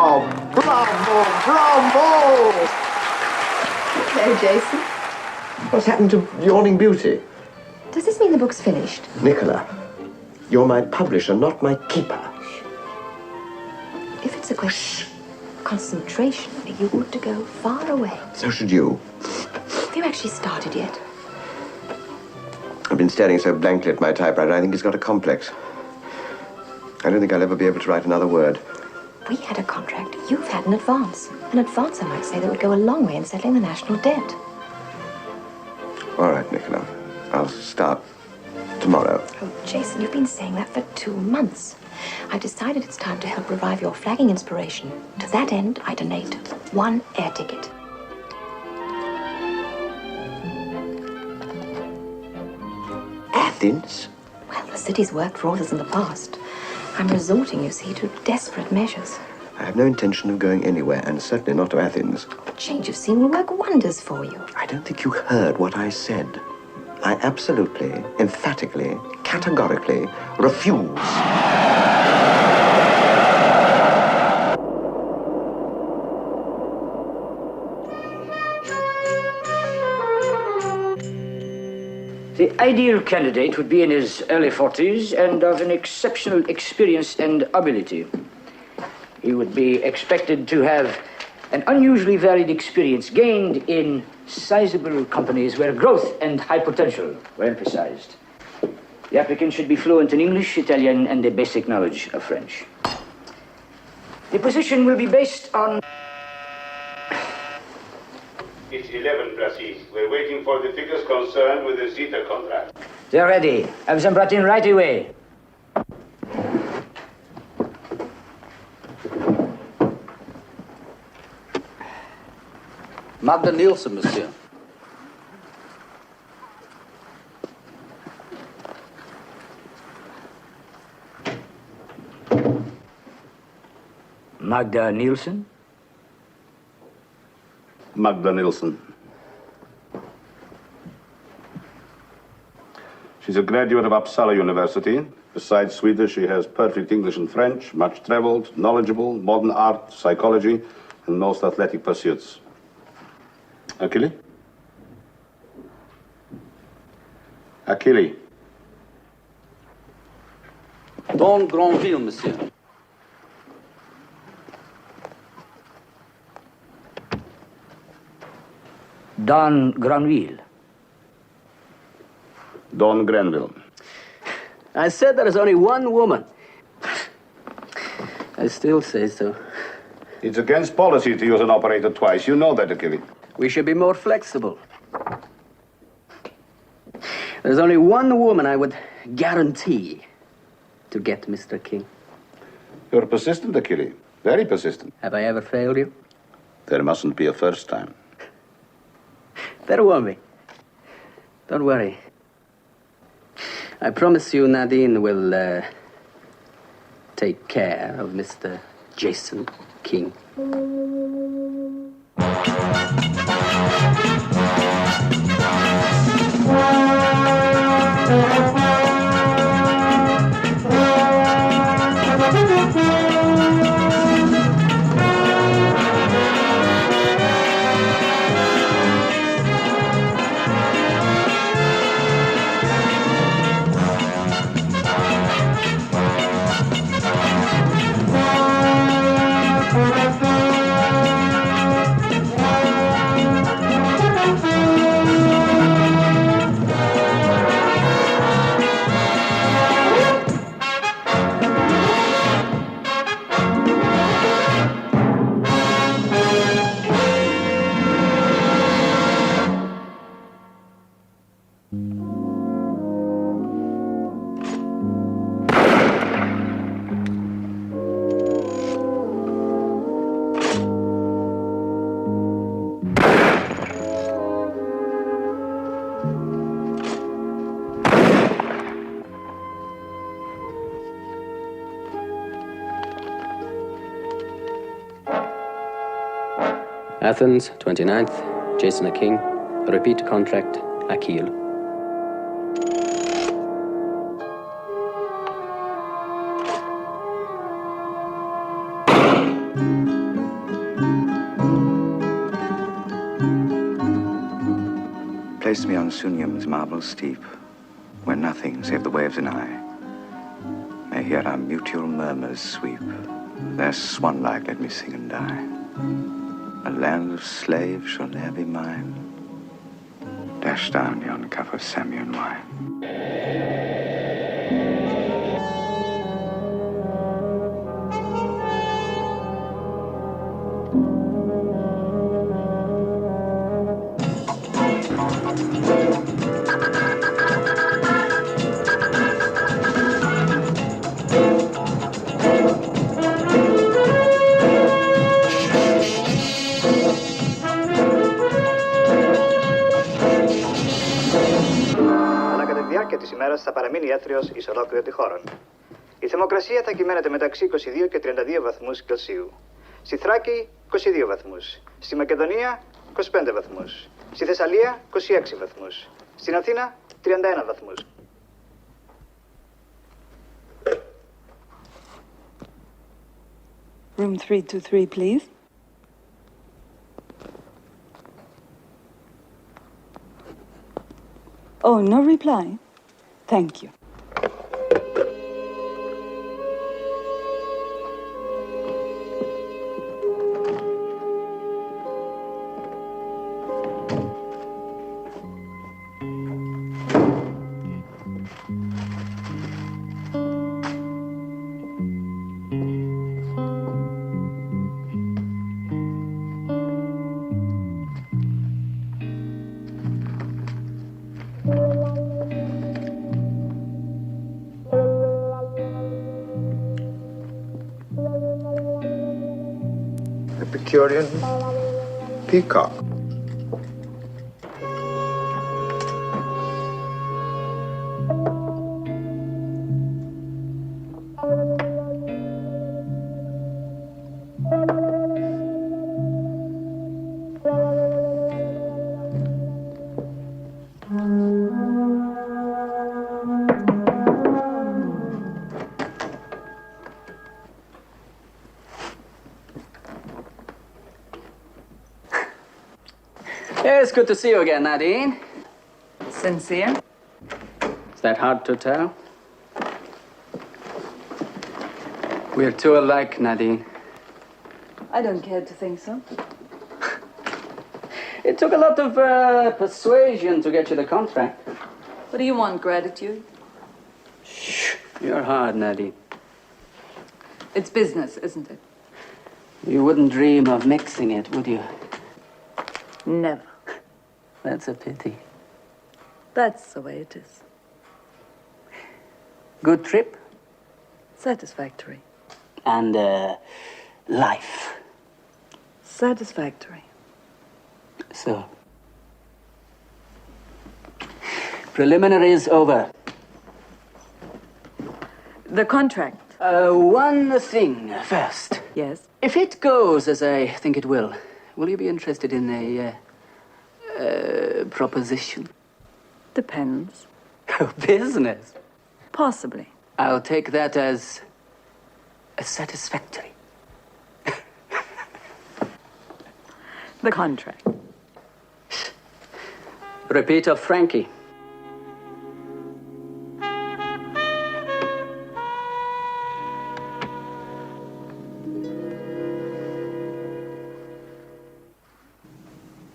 Oh, bravo, bravo! Hello, Jason. What's happened to Yawning Beauty? Does this mean the book's finished? Nicola, you're my publisher, not my keeper. If it's a question of concentration, you ought to go far away. So should you. Have you actually started yet? I've been staring so blankly at my typewriter, I think he's got a complex. I don't think I'll ever be able to write another word. We had a contract. You've had an advance. An advance, I might say, that would go a long way in settling the national debt. All right, Nicola. I'll start tomorrow. Oh, Jason, you've been saying that for 2 months. I've decided it's time to help revive your flagging inspiration. To that end, I donate 1 air ticket. Athens? Well, the city's worked for authors in the past. I'm resorting, you see, to desperate measures. I have no intention of going anywhere, and certainly not to Athens. A change of scene will work wonders for you. I don't think you heard what I said. I absolutely, emphatically, categorically refuse. The ideal candidate would be in his early 40s and of an exceptional experience and ability. He would be expected to have an unusually varied experience gained in sizable companies where growth and high potential were emphasized. The applicant should be fluent in English, Italian, and a basic knowledge of French. The position will be based on... It's 11, Placide. We're waiting for the figures concerned with the Zeta contract. They're ready. Have them brought in right away. Magda Nielsen, monsieur. Magda Nielsen? Magda Nielsen. She's a graduate of Uppsala University. Besides Swedish, she has perfect English and French, much traveled, knowledgeable, modern art, psychology, and most athletic pursuits. Achille? Achille. Don Granville, monsieur. Don Granville. Don Granville. I said there is only one woman. I still say so. It's against policy to use an operator twice. You know that, Achille. We should be more flexible. There's only one woman I would guarantee to get Mr. King. You're persistent, Achille. Very persistent. Have I ever failed you? There mustn't be a first time. There won't be. Don't worry. I promise you Nadine will take care of Mr. Jason King. Athens, 29th, Jason King. Repeat contract, Achille. Place me on Sunium's marble steep, where nothing save the waves and I may hear our mutual murmurs sweep. There swan-like let me sing and die. A land of slaves shall ne'er be mine. Dash down yon cup of Samian wine. Αλλά κατά τη διάρκεια της ημέρας θα παραμείνει έθριος εις ολόκληρο τη χώρα. Η θερμοκρασία θα κυμαίνεται μεταξύ 22 και 32 βαθμούς Κελσίου. Στη Θράκη 22 βαθμούς. Στη Μακεδονία 25 βαθμούς. Στη Θεσσαλία 26 βαθμούς. Στην Αθήνα 31 βαθμούς. Room 323, please. Oh, no reply? Thank you. Epicurean peacock. It's good to see you again, Nadine. Sincere? Is that hard to tell? We're too alike, Nadine. I don't care to think so. It took a lot of persuasion to get you the contract. What do you want, gratitude? Shh. You're hard, Nadine. It's business, isn't it? You wouldn't dream of mixing it, would you? Never. That's a pity. That's the way it is. Good trip? Satisfactory. And, life. Satisfactory. So. Preliminaries over. The contract. One thing first. Yes? If it goes as I think it will you be interested in a, proposition? Depends. Oh, business. Possibly. I'll take that as a satisfactory. The contract. Repeat of Frankie.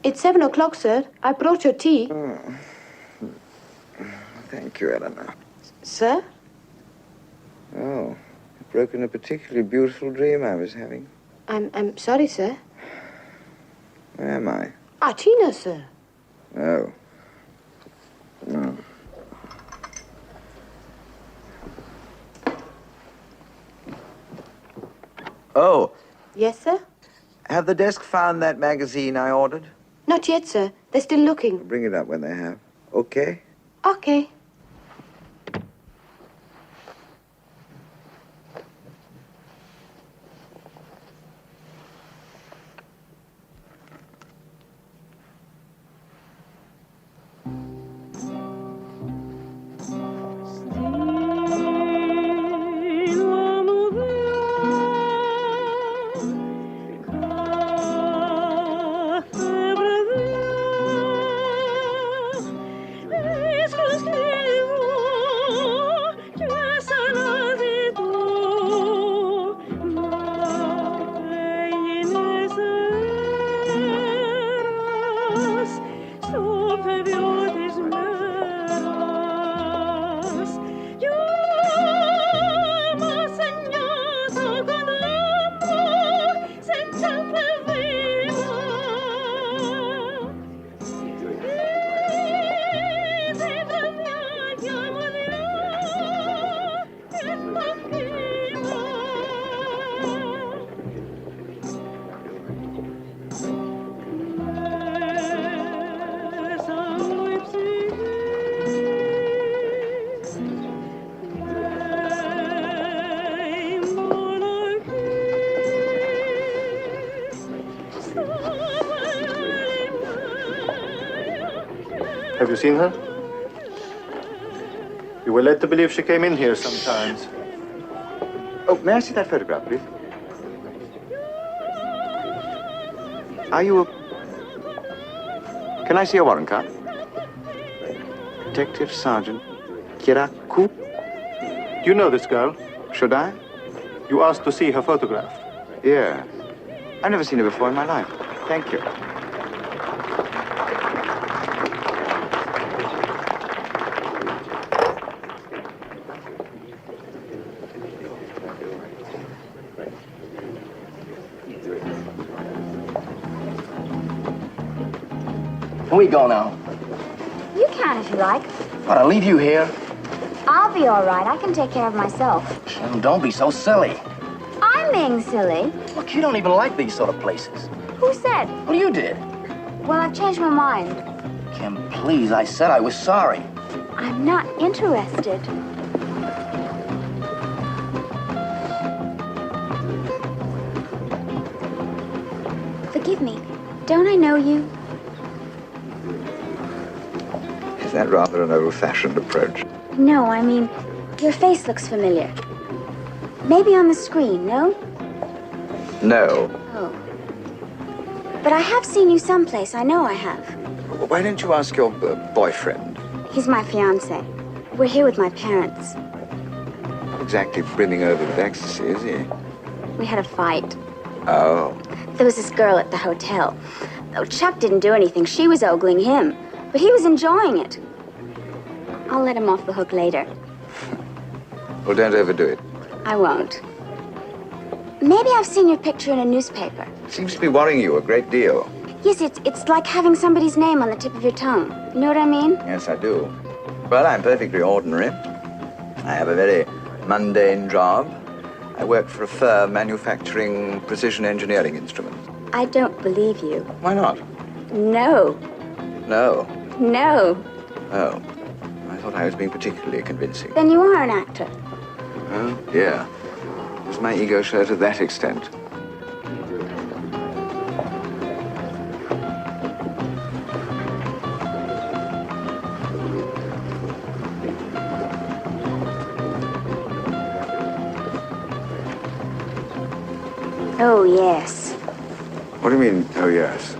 It's 7 o'clock, sir. I brought your tea. Thank you, Eleanor. Sir? Oh, you've broken a particularly beautiful dream I was having. I'm sorry, sir. Where am I? Tina, sir. Oh. No. Oh, Yes, sir? have the desk found that magazine I ordered? Not yet, sir. They're still looking. Bring it up when they have. Okay? Okay. Have you seen her? You were led to believe she came in here sometimes. Oh, may I see that photograph, please? Are you a... Can I see a warrant card? Detective Sergeant Kiraku? Do you know this girl? Should I? You asked to see her photograph. Yeah. I've never seen her before in my life. Thank you. Can we go now? You can if you like. But I'll leave you here. I'll be all right. I can take care of myself. Don't be so silly. I'm being silly. Look, you don't even like these sort of places. Who said? Well, you did. Well, I've changed my mind. Kim, please, I said I was sorry. I'm not interested. Forgive me. Don't I know you? Is that rather an old-fashioned approach? No, I mean, your face looks familiar. Maybe on the screen, no? No. Oh. But I have seen you someplace. I know I have. Why don't you ask your boyfriend? He's my fiancé. We're here with my parents. Not exactly brimming over with ecstasy, is he? We had a fight. Oh. There was this girl at the hotel. Though Chuck didn't do anything, she was ogling him. But he was enjoying it. I'll let him off the hook later. Well, don't overdo it. I won't. Maybe I've seen your picture in a newspaper. Seems to be worrying you a great deal. Yes, it's like having somebody's name on the tip of your tongue. You know what I mean? Yes, I do. Well, I'm perfectly ordinary. I have a very mundane job. I work for a firm manufacturing precision engineering instruments. I don't believe you. Why not? No. No. No. Oh. I thought I was being particularly convincing. Then you are an actor. Oh, dear. Does my ego show to that extent? Oh, yes. What do you mean, oh, yes?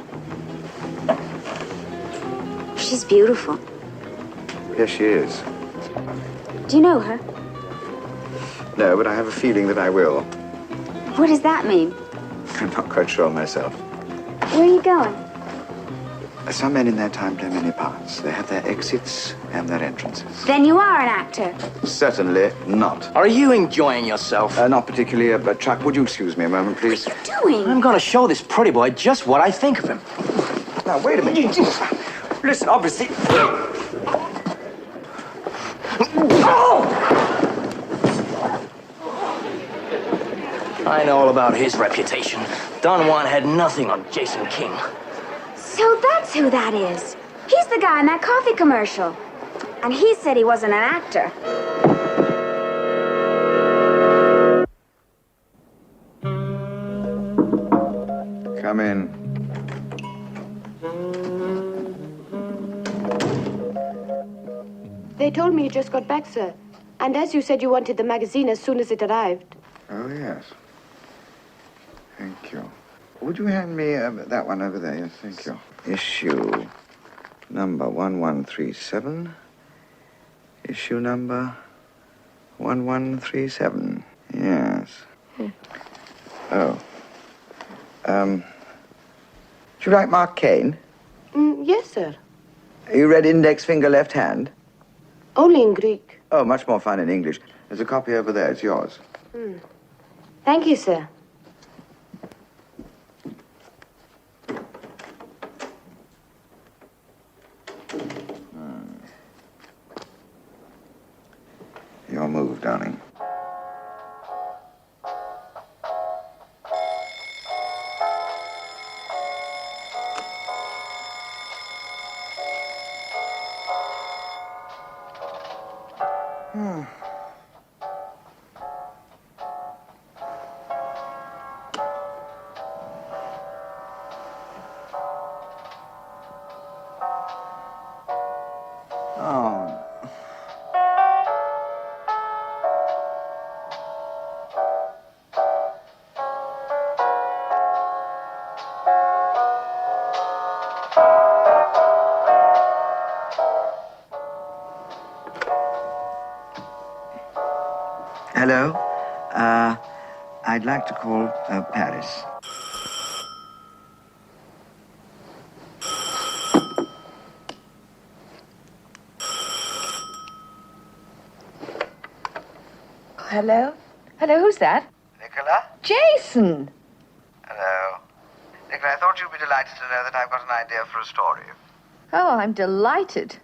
She's beautiful. Yes, she is. Do you know her? No, but I have a feeling that I will. What does that mean? I'm not quite sure myself. Where are you going? Some men in their time play many parts. They have their exits and their entrances. Then you are an actor. Certainly not. Are you enjoying yourself? Not particularly, but Chuck, would you excuse me a moment, please? What are you doing? I'm gonna show this pretty boy just what I think of him. Now, wait a minute. Listen, obviously... I know all about his reputation. Don Juan had nothing on Jason King. So that's who that is. He's the guy in that coffee commercial. And he said he wasn't an actor. Come in. They told me you just got back, sir. And as you said, you wanted the magazine as soon as it arrived. Oh, yes. Thank you. Would you hand me that one over there? Yes, thank you. Issue number 1137. Issue number 1137. Yes. Oh. Do you like Mark Caine? Yes, sir. You read Index Finger Left Hand? Only in Greek. Oh, much more fun in English. There's a copy over there. It's yours. Thank you, sir. Your move, darling. Hello. I'd like to call Paris. Hello? Hello, who's that? Nicola? Jason! Hello. Nicola, I thought you'd be delighted to know that I've got an idea for a story. Oh, I'm delighted.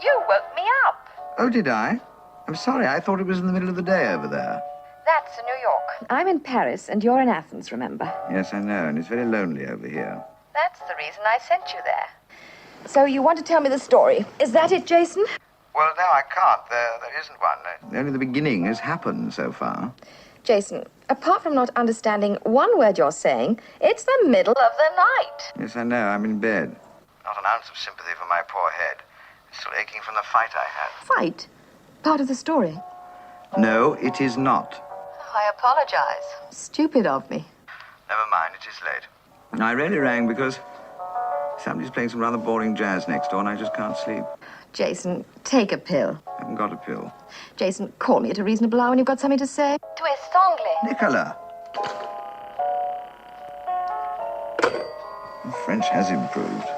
You woke me up. Oh, did I? I'm sorry, I thought it was in the middle of the day over there. That's New York. I'm in Paris, and you're in Athens, remember? Yes, I know, and it's very lonely over here. That's the reason I sent you there. So you want to tell me the story. Is that it, Jason? Well, no, I can't. There isn't one. Only the beginning has happened so far. Jason, apart from not understanding one word you're saying, it's the middle of the night. Yes, I know. I'm in bed. Not an ounce of sympathy for my poor head. It's still aching from the fight I had. Fight? Part of the story? No, it is not. I apologize. Stupid of me. Never mind, it is late. I really rang because somebody's playing some rather boring jazz next door and I just can't sleep. Jason, take a pill. I haven't got a pill. Jason, call me at a reasonable hour when you've got something to say. Tu es sanglé. Nicola! The French has improved.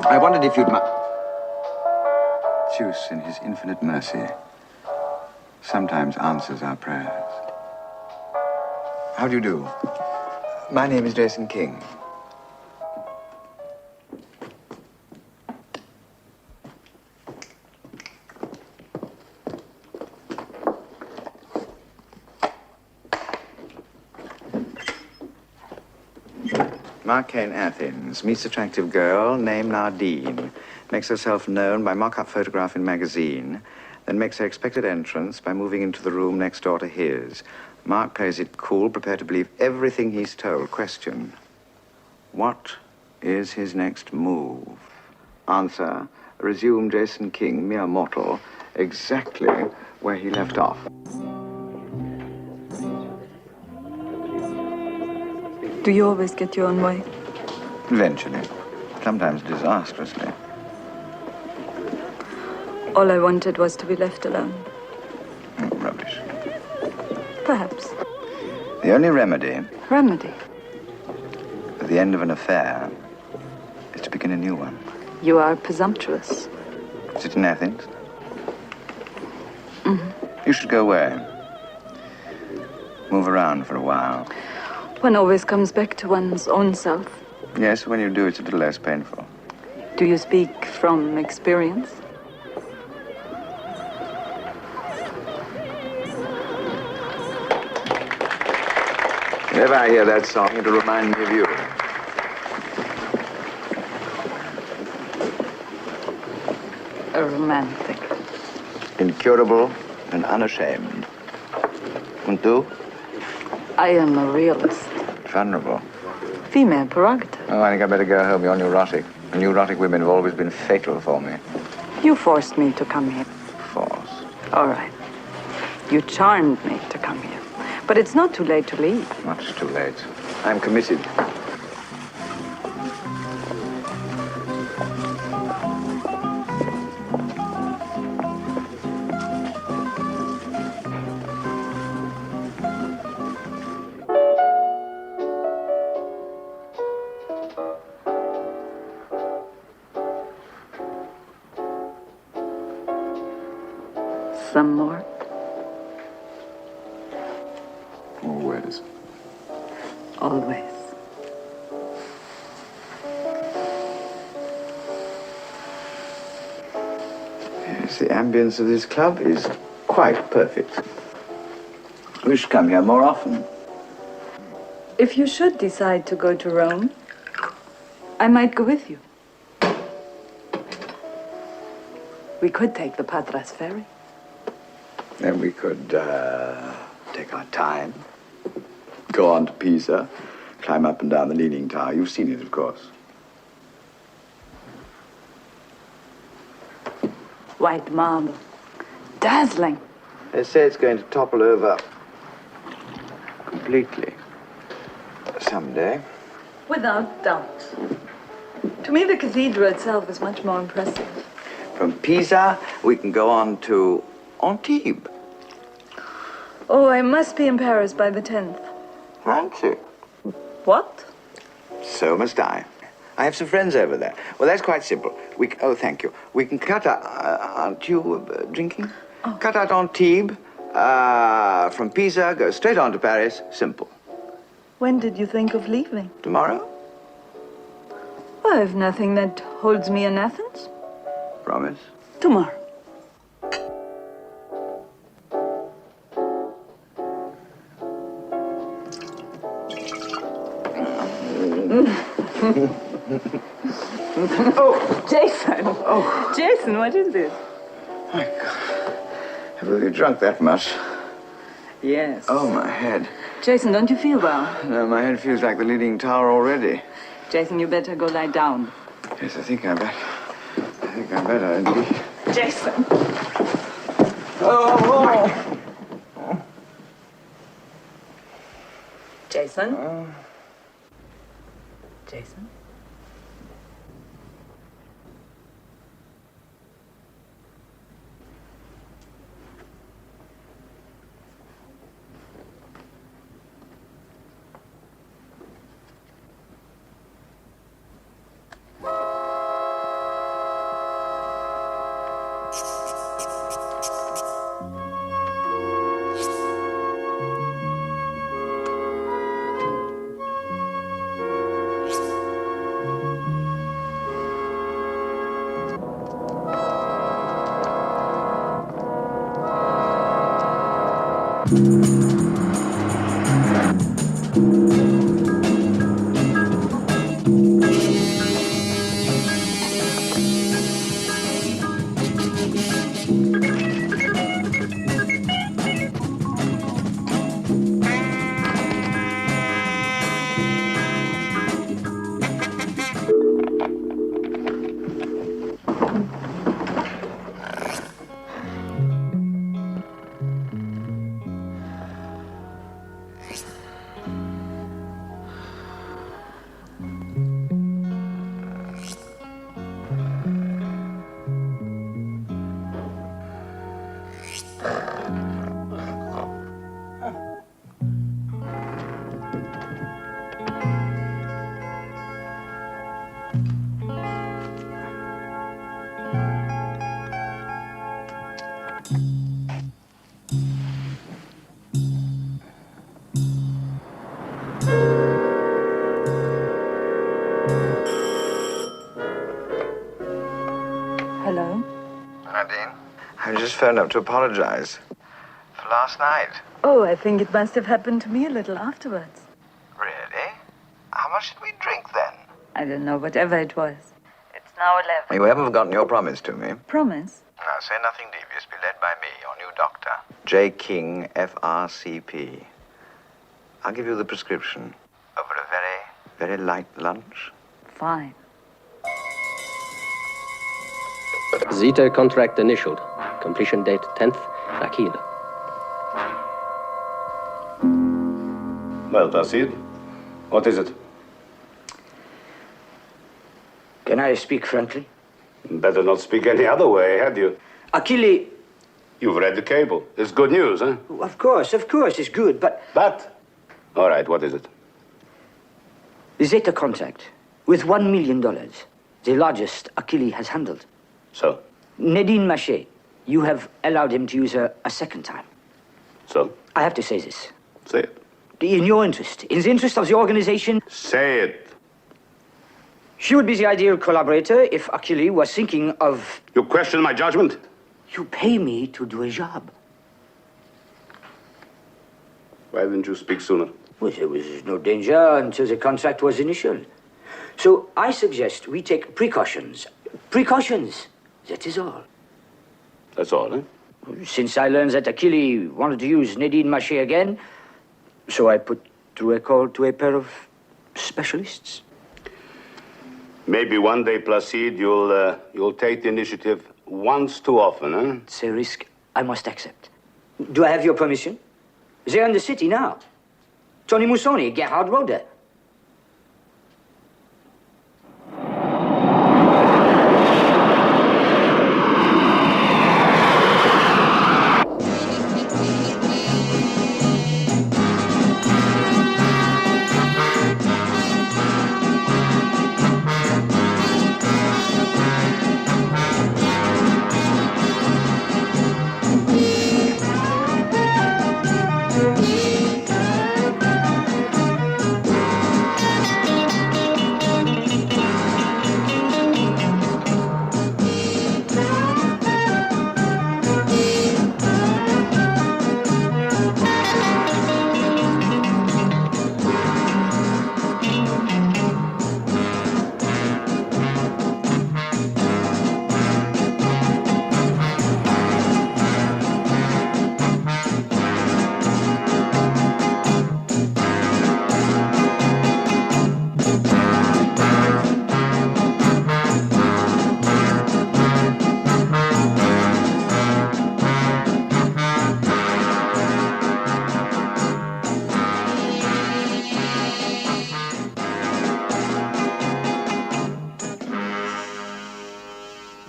I wondered if you'd Zeus, in his infinite mercy, sometimes answers our prayers. How do you do? My name is Jason King. Marquette, Athens, meets attractive girl named Nadine, makes herself known by mock-up photograph in magazine, then makes her expected entrance by moving into the room next door to his. Mark plays it cool, prepared to believe everything he's told. Question: what is his next move? Answer: resume Jason King, mere mortal, exactly where he left off. Do you always get your own way? Eventually. Sometimes disastrously. All I wanted was to be left alone. Oh, rubbish. Perhaps. The only remedy Remedy. at the end of an affair is to begin a new one. You are presumptuous. Is it in Athens? Mm-hmm. You should go away. Move around for a while. One always comes back to one's own self. Yes, when you do, it's a little less painful. Do you speak from experience? Whenever I hear that song, it'll remind me of you. A romantic. Incurable and unashamed. And you? I am a realist. Vulnerable. Female prerogative. Oh, I think I better go home. You're neurotic. And neurotic women have always been fatal for me. You forced me to come here. Force. All right. You charmed me to come here. But it's not too late to leave. Much too late. I'm committed. Some more? Always. Always. Yes, the ambience of this club is quite perfect. We should come here more often. If you should decide to go to Rome, I might go with you. We could take the Patras ferry. Then we could take our time, go on to Pisa, climb up and down the Leaning Tower. You've seen it, of course. White marble. Dazzling. They say it's going to topple over completely someday. Without doubt. To me, the cathedral itself is much more impressive. From Pisa, we can go on to Antibes. Oh, I must be in Paris by the 10th. Fancy. What? So must I. I have some friends over there. Well, that's quite simple. Oh, thank you. We can cut out... aren't you drinking? Oh. Cut out Antibes. From Pisa, go straight on to Paris. Simple. When did you think of leaving? Tomorrow? I have nothing that holds me in Athens. Promise? Tomorrow. Oh, Jason. Oh. Jason, what is it? My God. Have you drunk that much? Yes. Oh, my head. Jason, don't you feel well? No, my head feels like the Leaning Tower already. Jason, you better go lie down. Yes, I think I better indeed. Jason. Oh. Jason? Jason? Hello? Nadine, I just phoned up to apologize for last night. Oh, I think it must have happened to me a little afterwards. Really? How much did we drink then? I don't know, whatever it was. It's now 11. You haven't forgotten your promise to me. Promise? Now, say nothing devious. Be led by me, your new doctor. J. King, FRCP. I'll give you the prescription over a very, very light lunch. Fine. Zeta contract initialed. Completion date 10th, Akil. Well, Placide, what is it? Can I speak frankly? Better not speak any other way, had you? Achille... You've read the cable. It's good news, huh? Of course, it's good, but... But? All right, what is it? The Zeta contract, with $1 million, the largest Achille has handled. So? Nadine Maché, you have allowed him to use her a second time. So? I have to say this. Say it. In your interest, in the interest of the organization... Say it. She would be the ideal collaborator if Achille was thinking of... You question my judgment? You pay me to do a job. Why didn't you speak sooner? Well, there was no danger until the contract was initialed. So I suggest we take precautions. Precautions. That is all. That's all, eh? Since I learned that Achille wanted to use Nadine Maché again, so I put through a call to a pair of specialists. Maybe one day, Placide, you'll take the initiative once too often, huh? It's a risk I must accept. Do I have your permission? They're in the city now. Tony Musoni, Gerhard Roder.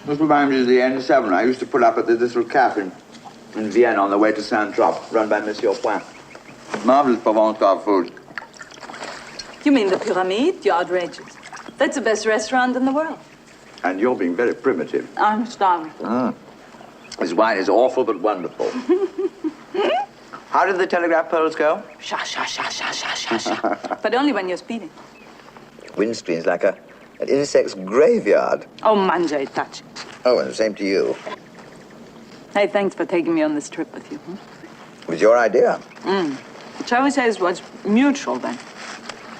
This reminds me of the N7. I used to pull up at the little cafe in Vienna on the way to Saint-Tropez, run by Monsieur Point. Marvelous Provençal food. You mean the Pyramide? You're outrageous. That's the best restaurant in the world. And you're being very primitive. I'm starving. This wine is awful but wonderful. How did the telegraph poles go? Sha, sha, sha, sha, sha, sha, sha. But only when you're speeding. Windscreen's like an insect's graveyard. Oh, manja, touch it. Oh, and the same to you. Hey, thanks for taking me on this trip with you. It was your idea. Shall we say it was mutual then?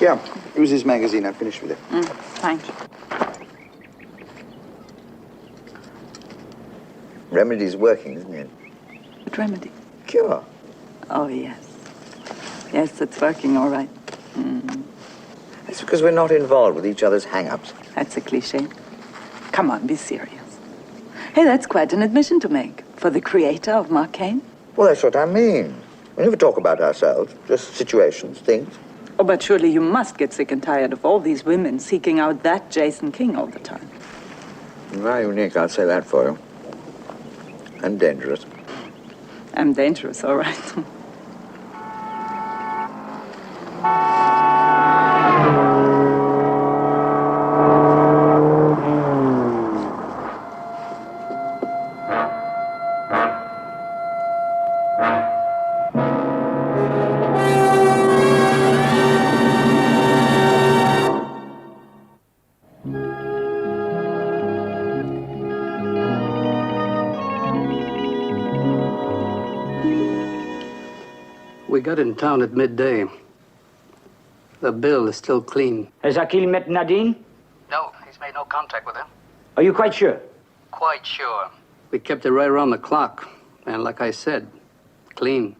Yeah, it was his magazine. I finished with it. Thanks. Remedy's working, isn't it? What remedy? Cure. Oh, yes. Yes, it's working all right. That's because we're not involved with each other's hang-ups. That's a cliche. Come on, be serious. Hey, that's quite an admission to make for the creator of Mark Cain. Well, that's what I mean. We never talk about ourselves, just situations, things. Oh, but surely you must get sick and tired of all these women seeking out that Jason King all the time. Very unique, I'll say that for you. And dangerous. I'm dangerous, all right. We got in town at midday. The bill is still clean. Has Akil met Nadine? No, he's made no contact with her. Are you quite sure? Quite sure. We kept it right around the clock. And like I said, clean.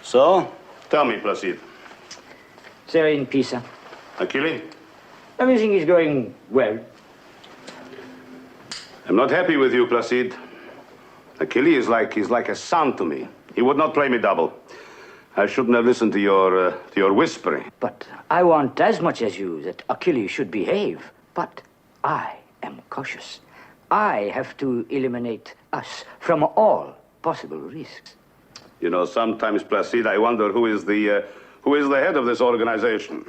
So, tell me, Placide. They're in Pisa. Achille? Everything is going well. I'm not happy with you, Placide. Achille is like a son to me. He would not play me double. I shouldn't have listened to your whispering. But I want as much as you that Achilles should behave. But I am cautious. I have to eliminate us from all possible risks. You know, sometimes, Placide, I wonder who is the head of this organization.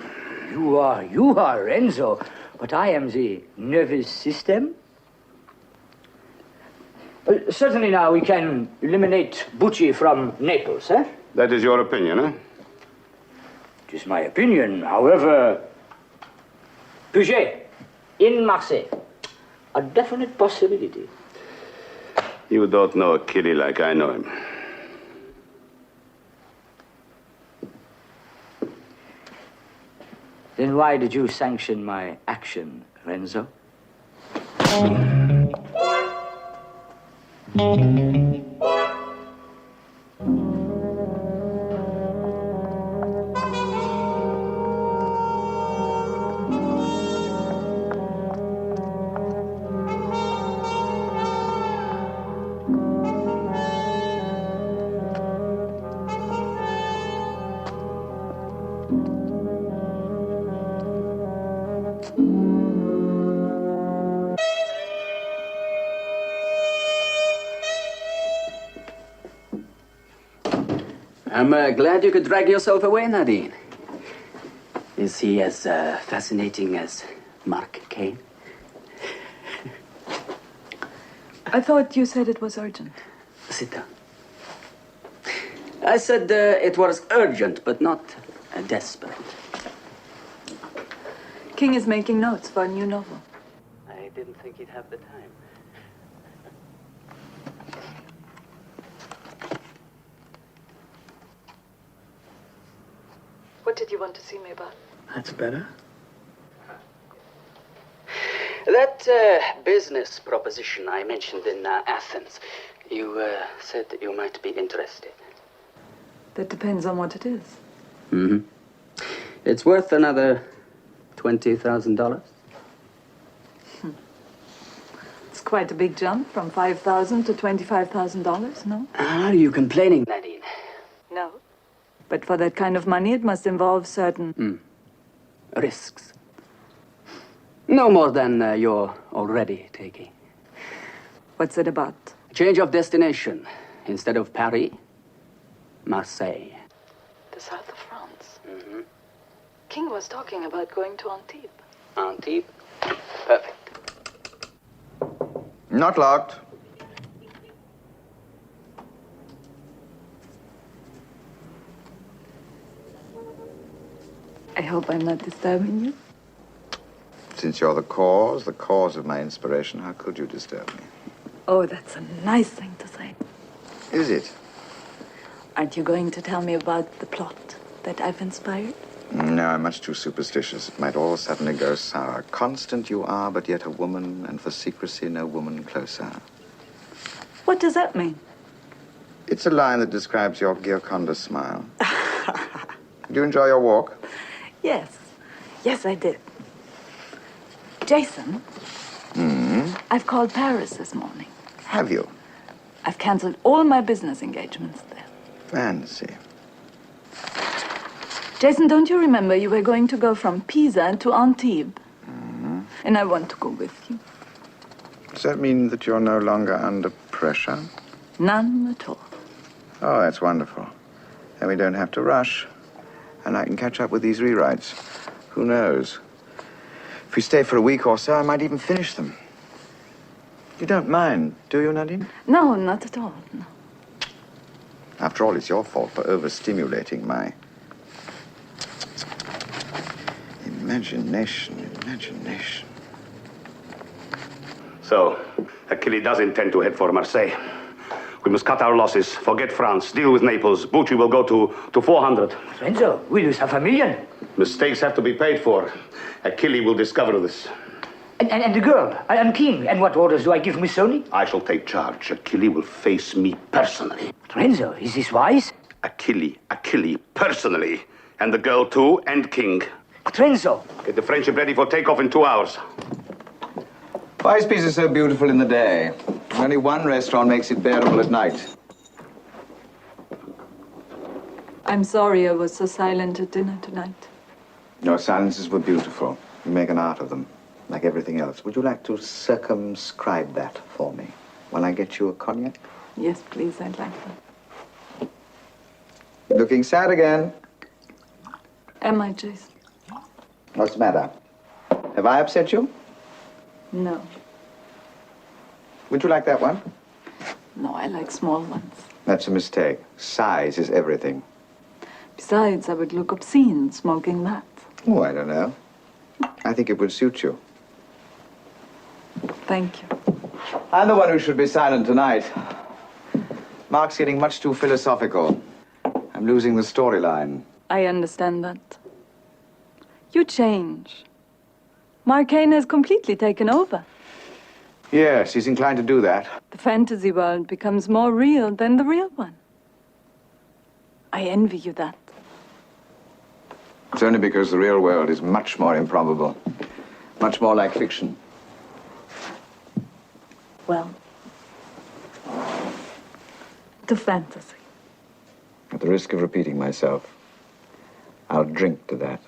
You are Renzo, but I am the nervous system. Certainly now we can eliminate Bucci from Naples, eh? That is your opinion, eh? It is my opinion. However, Puget in Marseille, a definite possibility. You don't know Achille like I know him. Then why did you sanction my action, Renzo? I'm glad you could drag yourself away, Nadine. Is he as fascinating as Mark Kane? I thought you said it was urgent. Sit down. I said it was urgent, but not desperate. King is making notes for a new novel. I didn't think he'd have the time. What did you want to see me about? That's better. That business proposition I mentioned in Athens, you said that you might be interested. That depends on what it is. Mm-hmm. It's worth another $20,000. It's quite a big jump from $5,000 to $25,000, no? Are you complaining, Nadine? No. But for that kind of money, it must involve certain... Risks. No more than you're already taking. What's it about? Change of destination. Instead of Paris, Marseille. The south of France. Mm-hmm. King was talking about going to Antibes. Antibes? Perfect. Not locked. I hope I'm not disturbing you. Since you're the cause of my inspiration, how could you disturb me? Oh, that's a nice thing to say. Is it? Aren't you going to tell me about the plot that I've inspired? No, I'm much too superstitious. It might all suddenly go sour. Constant you are, but yet a woman, and for secrecy, no woman closer. What does that mean? It's a line that describes your Gioconda smile. Do you enjoy your walk? Yes. Yes, I did. Jason, I've called Paris this morning. Have you? I've canceled all my business engagements there. Fancy. Jason, don't you remember you were going to go from Pisa to Antibes? And I want to go with you. Does that mean that you're no longer under pressure? None at all. Oh, that's wonderful. Then we don't have to rush. And I can catch up with these rewrites. Who knows? If we stay for a week or so, I might even finish them. You don't mind, do you, Nadine? No, not at all, no. After all, it's your fault for overstimulating my imagination. So, Achille does intend to head for Marseille. We must cut our losses, forget France, deal with Naples. Bucci will go to 400. Renzo, we lose $500,000. Mistakes have to be paid for. Achille will discover this. And the girl, and King. And what orders do I give Missoni? I shall take charge. Achille will face me personally. Renzo, is this wise? Achille, personally. And the girl too, and King. Renzo! Get the friendship ready for takeoff in 2 hours. Why is pizza so beautiful in the day? Only one restaurant makes it bearable at night. I'm sorry I was so silent at dinner tonight. Your silences were beautiful. You make an art of them, like everything else. Would you like to circumscribe that for me when I get you a cognac? Yes, please, I'd like that. Looking sad again. Am I, Jason? What's the matter? Have I upset you? No. Would you like that one? No, I like small ones. That's a mistake. Size is everything. Besides, I would look obscene smoking that. Oh, I don't know. I think it would suit you. Thank you. I'm the one who should be silent tonight. Mark's getting much too philosophical. I'm losing the storyline. I understand that. You change. Mark Kane has completely taken over. Yes, he's inclined to do that. The fantasy world becomes more real than the real one. I envy you that. It's only because the real world is much more improbable. Much more like fiction. Well, to fantasy. At the risk of repeating myself, I'll drink to that.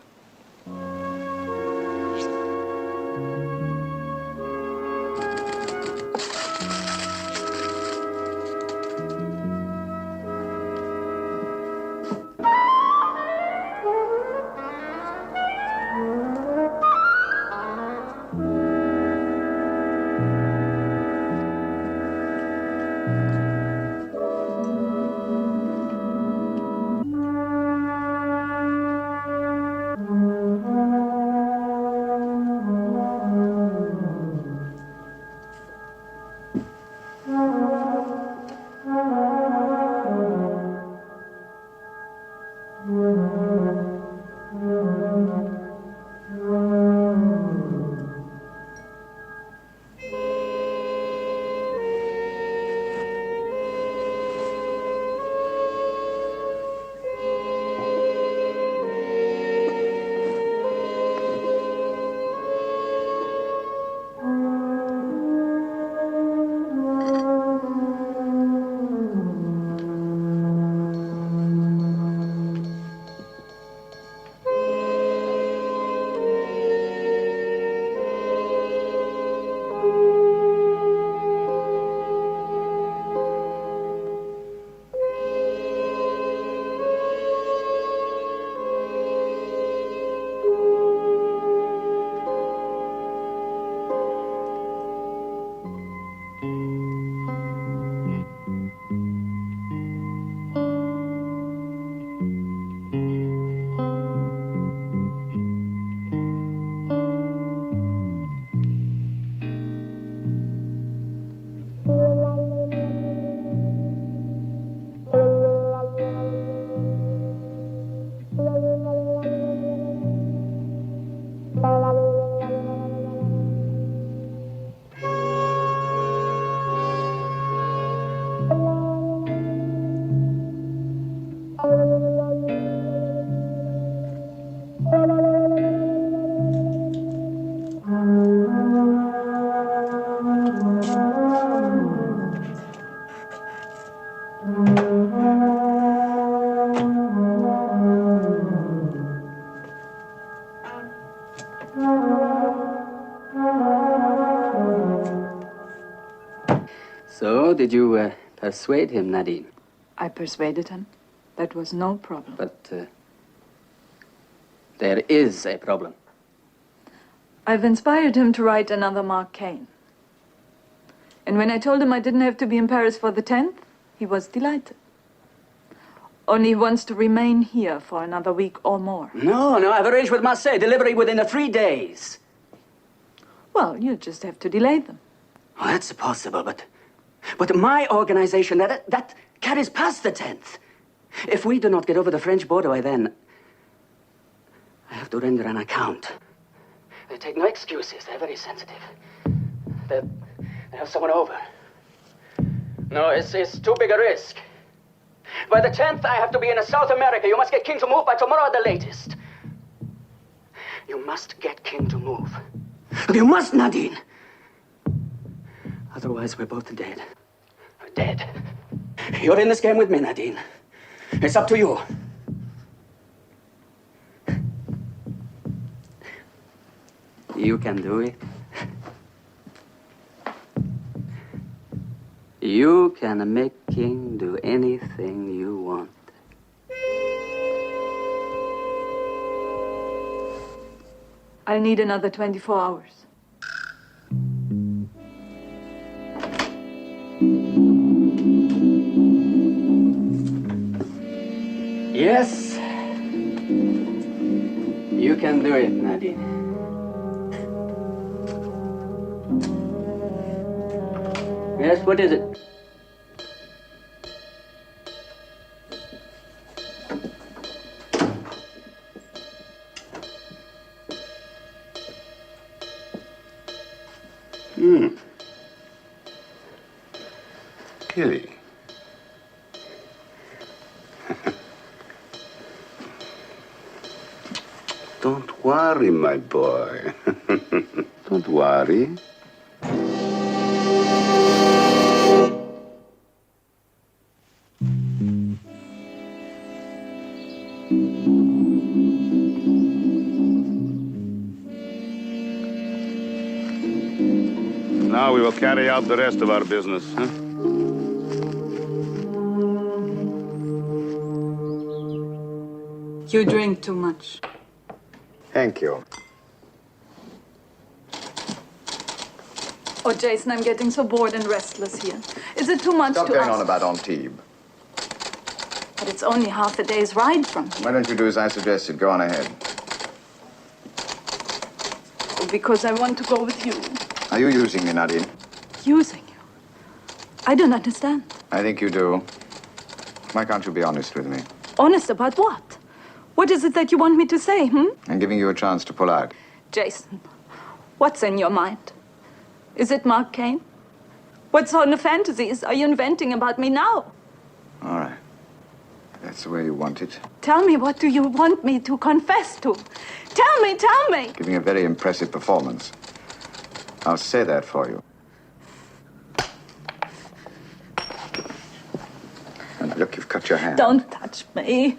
So, did you persuade him, Nadine? I persuaded him. That was no problem. But there is a problem. I've inspired him to write another Mark Cain. And when I told him I didn't have to be in Paris for the 10th, he was delighted. Only he wants to remain here for another week or more. No, I've arranged with Marseille. Delivery within 3 days. Well, you just have to delay them. Oh, that's possible, but my organization, that carries past the 10th. If we do not get over the French border by then, I have to render an account. They take no excuses. They're very sensitive. They have someone over. No, it's too big a risk. By the 10th, I have to be in South America. You must get King to move by tomorrow at the latest. You must get King to move. You must, Nadine. Otherwise, we're both dead. Dead. You're in this game with me, Nadine. It's up to you. You can do it. You can make King do anything you want. I'll need another 24 hours. Yes. You can do it, Nadine. Yes, what is it? Kitty. Don't worry, my boy. Don't worry. Now we will carry out the rest of our business, huh? You drink too much. Thank you. Oh, Jason, I'm getting so bored and restless here. Is it too much Stop to going ask? on about Antibes. But it's only half a day's ride from here. Why don't you do as I suggested? Go on ahead. Oh, because I want to go with you. Are you using me, Nadine? Using you? I don't understand. I think you do. Why can't you be honest with me? Honest about what? What is it that you want me to say, I'm giving you a chance to pull out. Jason, what's in your mind? Is it Mark Cain? What sort of fantasies are you inventing about me now? All right. That's the way you want it. Tell me, what do you want me to confess to? Tell me! Giving a very impressive performance. I'll say that for you. And look, you've cut your hand. Don't touch me.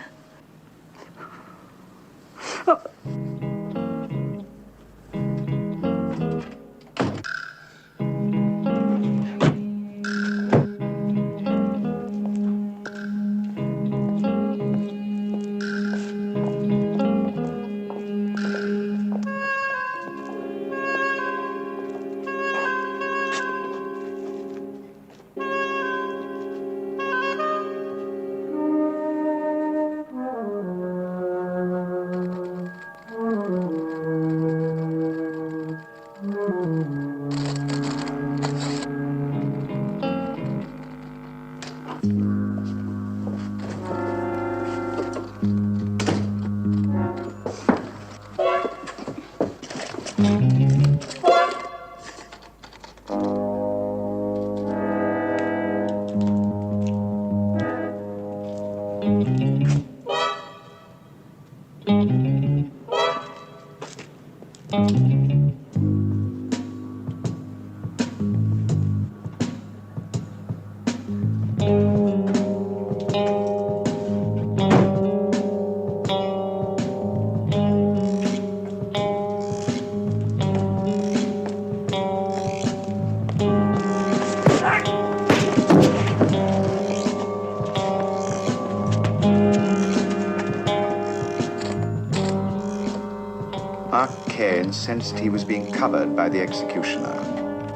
Mark Kane sensed he was being covered by the executioner.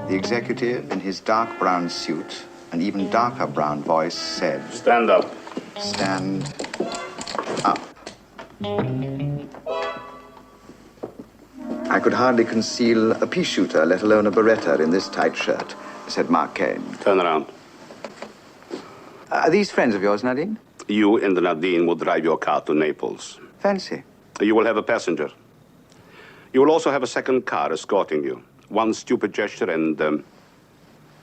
The executive, in his dark brown suit, an even darker brown voice, said, "Stand up." Stand up. I could hardly conceal a pea shooter, let alone a beretta, in this tight shirt, said Mark Kane. Turn around. Are these friends of yours, Nadine? You and Nadine will drive your car to Naples. Fancy. You will have a passenger. You will also have a second car escorting you. One stupid gesture and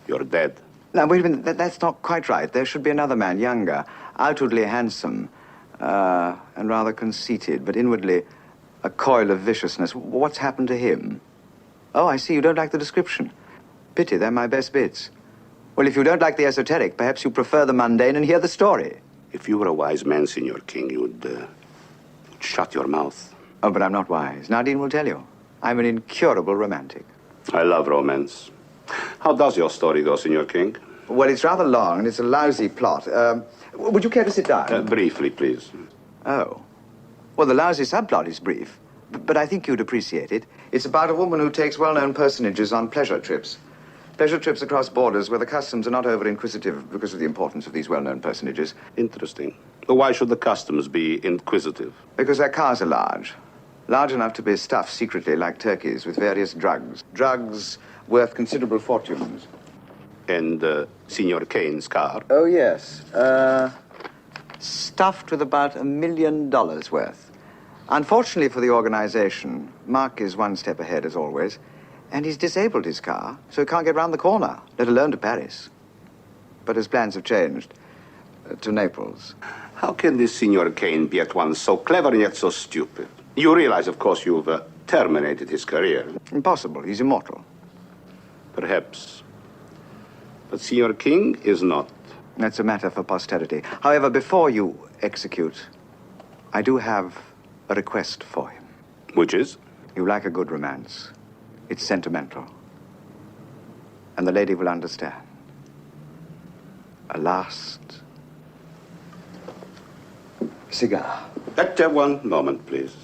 you're dead. Now, wait a minute. That's not quite right. There should be another man, younger, outwardly handsome, and rather conceited, but inwardly a coil of viciousness. What's happened to him? Oh, I see. You don't like the description. Pity, they're my best bits. Well, if you don't like the esoteric, perhaps you prefer the mundane and hear the story. If you were a wise man, Signor King, you'd shut your mouth. Oh, but I'm not wise. Nadine will tell you. I'm an incurable romantic. I love romance. How does your story go, Signor King? Well, it's rather long, and it's a lousy plot. Would you care to sit down? Briefly, please. Oh. Well, the lousy subplot is brief, but I think you'd appreciate it. It's about a woman who takes well-known personages on pleasure trips. Pleasure trips across borders where the customs are not over-inquisitive because of the importance of these well-known personages. Interesting. But why should the customs be inquisitive? Because their cars are large. Large enough to be stuffed secretly like turkeys with various drugs. Drugs worth considerable fortunes. And Signor Kane's car? Oh, yes. Stuffed with about $1 million worth. Unfortunately for the organization, Mark is one step ahead, as always, and he's disabled his car, so he can't get round the corner, let alone to Paris. But his plans have changed. To Naples. How can this Signor Kane be at once so clever and yet so stupid? You realize, of course, you've terminated his career. Impossible. He's immortal. Perhaps. But Signor King is not. That's a matter for posterity. However, before you execute, I do have a request for him. Which is? You like a good romance. It's sentimental. And the lady will understand. A last cigar. One moment, please.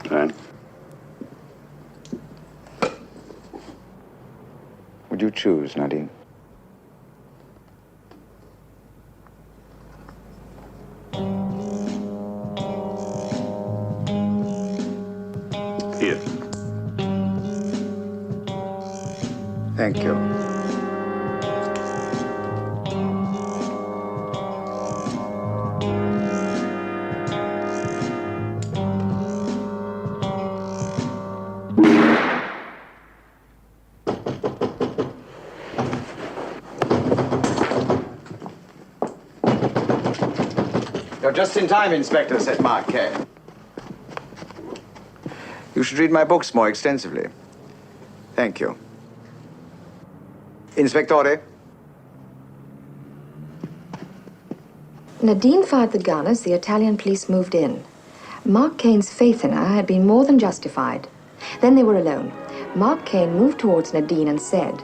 Right. Would you choose, Nadine? Here. Thank you. You're just in time, Inspector, said Mark Kane. You should read my books more extensively. Thank you. Inspectore? Nadine fired the gun as the Italian police moved in. Mark Kane's faith in her had been more than justified. Then they were alone. Mark Kane moved towards Nadine and said,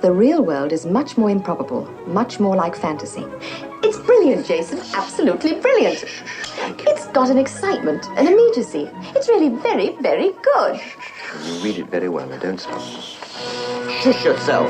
"The real world is much more improbable, much more like fantasy." It's brilliant, Jason. Absolutely brilliant. It's got an excitement, an immediacy. It's really very, very good. You read it very well. I don't suppose. Tish yourself.